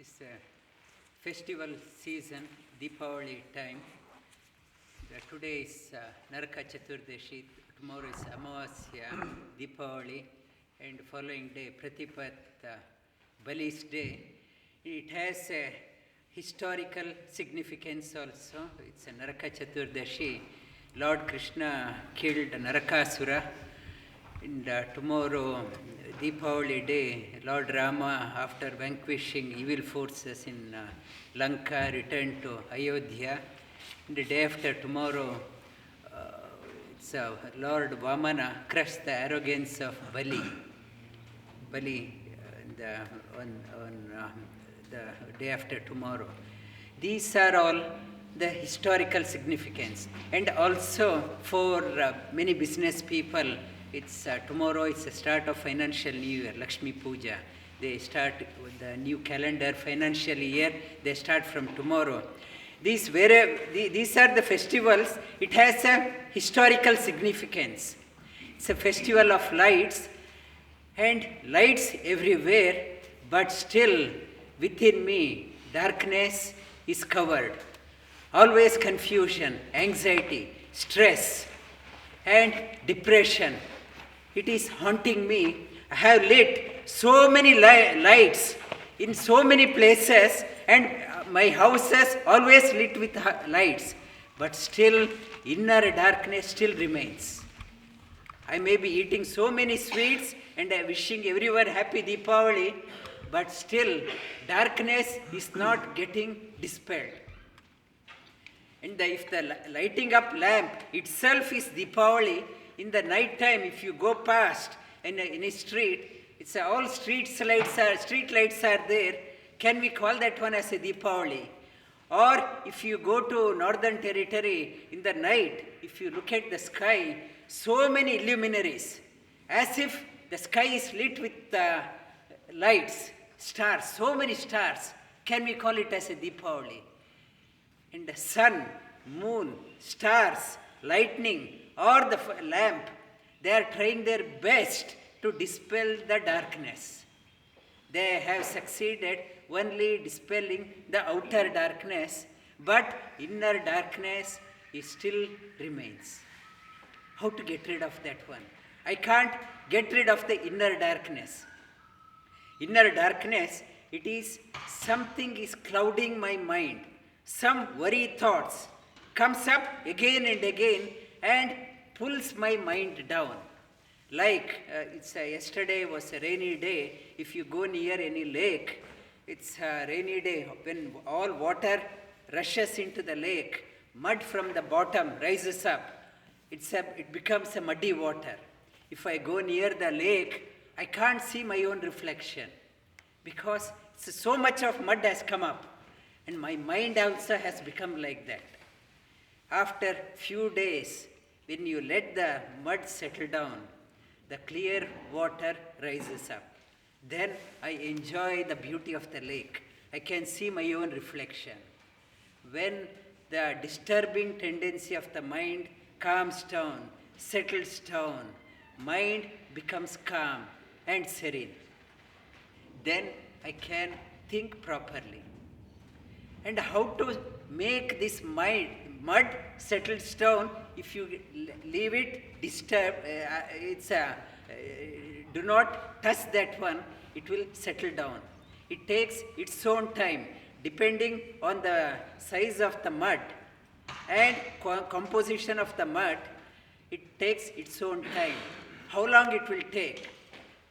It's a festival season, Deepavali time. Today is Narakasura, tomorrow is Amavasya, Deepavali, and following day, Pratipat Bali's day. It has a historical significance also. It's a Narakasura. Lord Krishna killed Narakasura. And tomorrow, Deepavali day, Lord Rama, after vanquishing evil forces in Lanka, returned to Ayodhya. And the day after tomorrow, Lord Vamana crushed the arrogance of Bali. On the day after tomorrow. These are all the historical significance. And also for many business people, it's tomorrow is the start of financial new year, Lakshmi Puja. They start with the new calendar financial year. They start from tomorrow. These are the festivals. It has a historical significance. It's a festival of lights, and lights everywhere, but still within me, darkness is covered. Always confusion, anxiety, stress, and depression. It is haunting me. I have lit so many lights in so many places, and my house is always lit with lights, but still inner darkness still remains. I may be eating so many sweets and wishing everyone happy Deepavali, but still darkness is not getting dispelled. And if the lighting up lamp itself is Deepavali, in the night time, if you go past in a street, it's all street lights are there. Can we call that one as a Deepavali? Or if you go to Northern Territory in the night, if you look at the sky, so many luminaries, as if the sky is lit with lights, stars, so many stars. Can we call it as a Deepavali? And the sun, moon, stars, lightning, or the lamp, they are trying their best to dispel the darkness. They have succeeded only dispelling the outer darkness, but inner darkness still remains. How to get rid of that one? I can't get rid of the inner darkness. Inner darkness, it is something is clouding my mind. Some worry thoughts comes up again and again and pulls my mind down. Like yesterday was a rainy day. If you go near any lake, it's a rainy day when all water rushes into the lake. Mud from the bottom rises up. It becomes a muddy water. If I go near the lake, I can't see my own reflection because so much of mud has come up. And my mind also has become like that. After few days, when you let the mud settle down, the clear water rises up. Then I enjoy the beauty of the lake. I can see my own reflection. When the disturbing tendency of the mind calms down, settles down, mind becomes calm and serene. Then I can think properly. And how to make this mud settles down? If you leave it disturbed, do not touch that one, it will settle down. It takes its own time, depending on the size of the mud and composition of the mud. It takes its own time. How long it will take?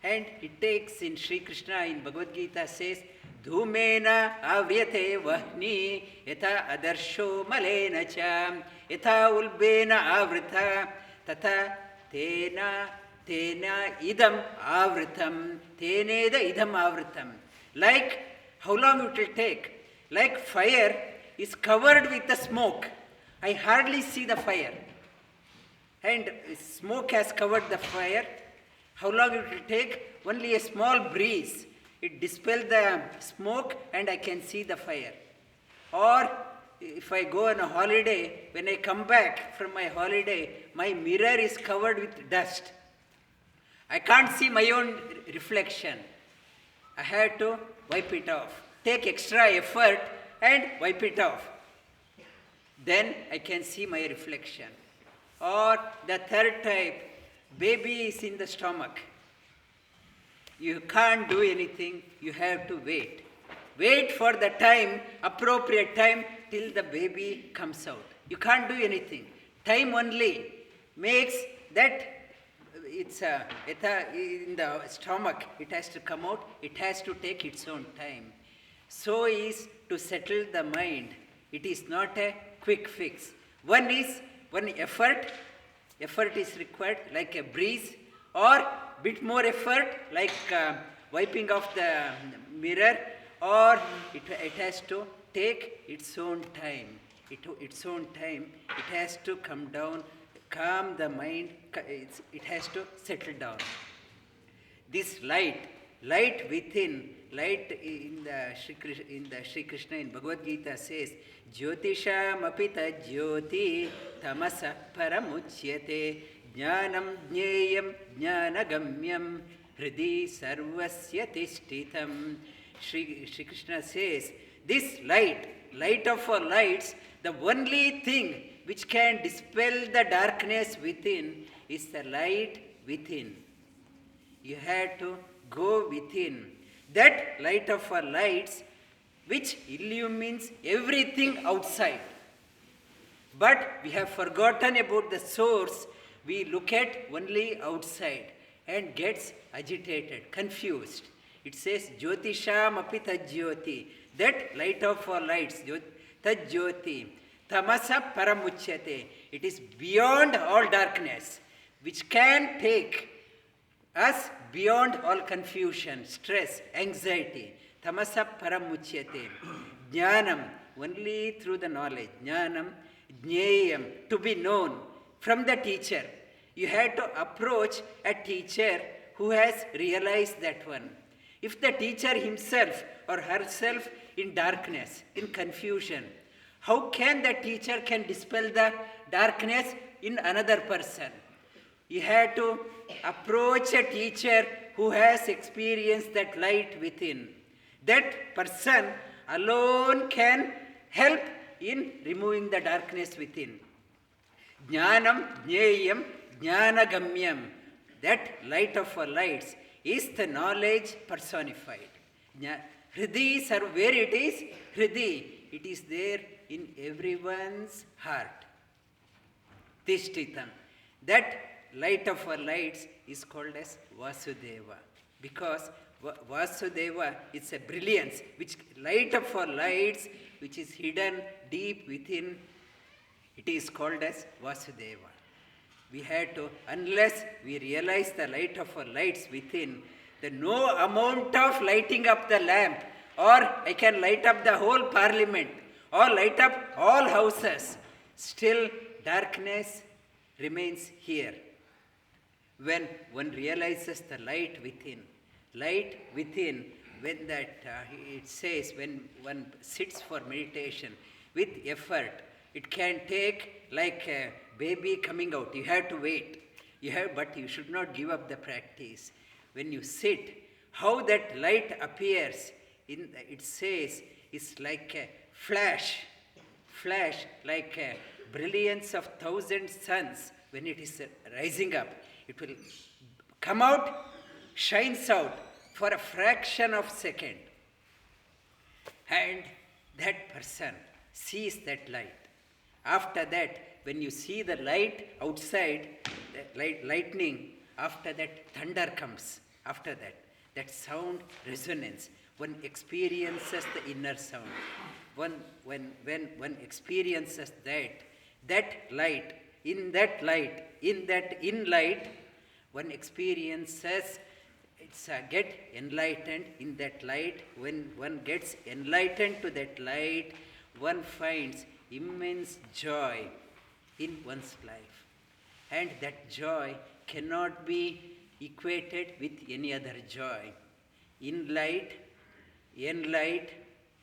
And it takes, in Shri Krishna in Bhagavad Gita says, Dhumena avriyate vahni yatha adarsho malena cha yatha ulbena avrita tata tena idam avritam teneda idam avritam. Like, how long it will take? Like fire is covered with the smoke. I hardly see the fire. And smoke has covered the fire. How long it will take? Only a small breeze. It dispels the smoke and I can see the fire. Or if I go on a holiday, when I come back from my holiday, my mirror is covered with dust. I can't see my own reflection. I had to wipe it off. take extra effort and wipe it off. Then I can see my reflection. Or the third type, baby is in the stomach. You can't do anything, you have to wait. Wait for the time, appropriate time, till the baby comes out. You can't do anything. Time only makes that it's in the stomach, it has to come out, it has to take its own time. So is to settle the mind. It is not a quick fix. One effort is required, like a breeze, or bit more effort, like wiping off the mirror, or it has to take its own time. Its own time, it has to come down, calm the mind, it has to settle down. This light within, light in the Shri Krishna in Bhagavad Gita says, Jyotisham apita jyoti tamasa paramuchyate jnanam jneyam jnanagamyam hridi sarvasya tishtitam. Shri Krishna says, this light of all lights, the only thing which can dispel the darkness within is the light within. You have to go within. That light of our lights which illumines everything outside. But we have forgotten about the source. We look at only outside and gets agitated, confused. It says, Jyotisham api tajyoti. That light of all lights, tajyoti. Tamasa paramuchyate. It is beyond all darkness, which can take us beyond all confusion, stress, anxiety. Tamasa paramuchyate. Jnanam, only through the knowledge. Jnanam, jneyam, to be known from the teacher. You have to approach a teacher who has realized that one. If the teacher himself or herself in darkness, in confusion, how can the teacher can dispel the darkness in another person? You have to approach a teacher who has experienced that light within. That person alone can help in removing the darkness within. Jnanam, jneyam, jnanagamyam. That light of our lights is the knowledge personified. Hridi, where it is? Hridi. It is there in everyone's heart. Tishtitam. That light of our lights is called as Vasudeva. Because Vasudeva is a brilliance, which light of our lights, which is hidden deep within, it is called as Vasudeva. We had to, unless we realize the light of our lights within, the no amount of lighting up the lamp, or I can light up the whole parliament, or light up all houses, still darkness remains here. When one realizes the light within, when that it says, when one sits for meditation with effort, it can take like a baby coming out. You have to wait. But you should not give up the practice. When you sit, how that light appears, it says, is like a flash, like a brilliance of 1,000 suns. When it is rising up, it will come out, shines out for a fraction of a second. And that person sees that light. After that, when you see the light outside, the lightning, after that thunder comes. After that sound resonance. One experiences the inner sound. When one experiences that light, in that Inlight, one experiences, get enlightened in that light. When one gets enlightened to that light, one finds immense joy in one's life. And that joy cannot be equated with any other joy. Enlight,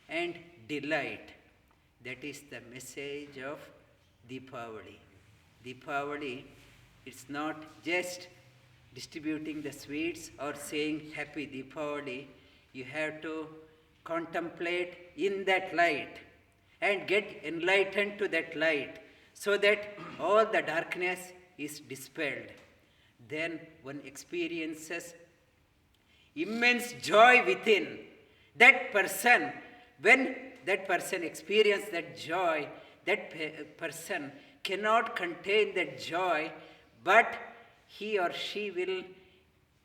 and delight. That is the message of Deepavali. Deepavali, it's not just distributing the sweets or saying Happy Deepavali. You have to contemplate in that light and get enlightened to that light so that all the darkness is dispelled. Then one experiences immense joy within. That person, when that person experiences that joy, that person cannot contain that joy, but he or she will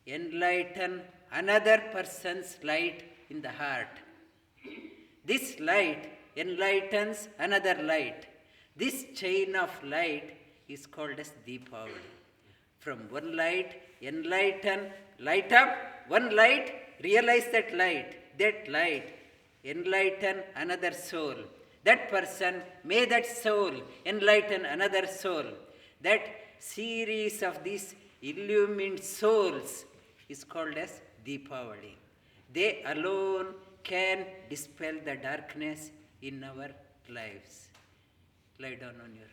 enlighten another person's light in the heart. This light enlightens another light. This chain of light is called as Deepavali. From one light, enlighten, light up, one light, realize that light, enlighten another soul. That person, may that soul enlighten another soul. That series of these illumined souls is called as Deepavali. They alone can dispel the darkness in our lives. Lie down on your